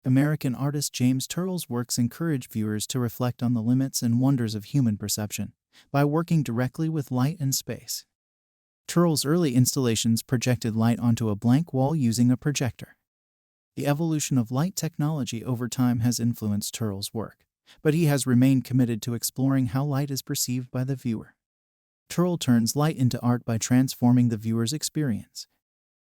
American artist James Turrell's works encourage viewers to reflect on the limits and wonders of human perception by working directly with light and space. Turrell's early installations projected light onto a blank wall using a projector. The evolution of light technology over time has influenced Turrell's work, but he has remained committed to exploring how light is perceived by the viewer. Turrell turns light into art by transforming the viewer's experience.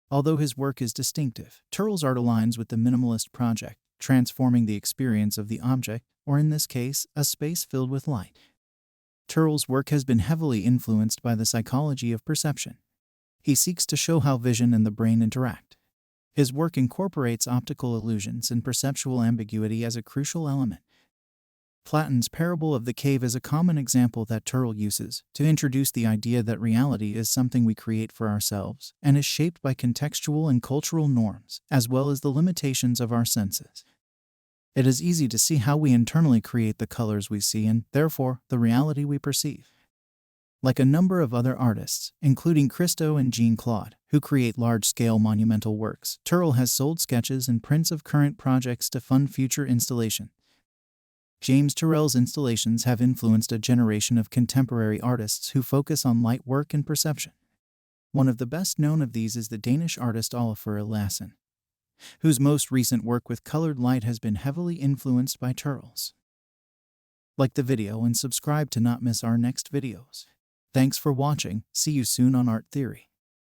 Although his work is distinctive, Turrell's art aligns with the minimalist project, transforming the experience of the object, or in this case, a space filled with light. Turrell's work has been heavily influenced by the psychology of perception. He seeks to show how vision and the brain interact. His work incorporates optical illusions and perceptual ambiguity as a crucial element. Platon's parable of the cave is a common example that Turrell uses to introduce the idea that reality is something we create for ourselves and is shaped by contextual and cultural norms, as well as the limitations of our senses. It is easy to see how we internally create the colors we see and, therefore, the reality we perceive. Like a number of other artists, including Christo and Jean-Claude, who create large-scale monumental works, Turrell has sold sketches and prints of current projects to fund future installation. James Turrell's installations have influenced a generation of contemporary artists who focus on light work and perception. One of the best known of these is the Danish artist Olafur Eliasson, whose most recent work with colored light has been heavily influenced by Turrell's. Like the video and subscribe to not miss our next videos. Thanks for watching. See you soon on Art Theory.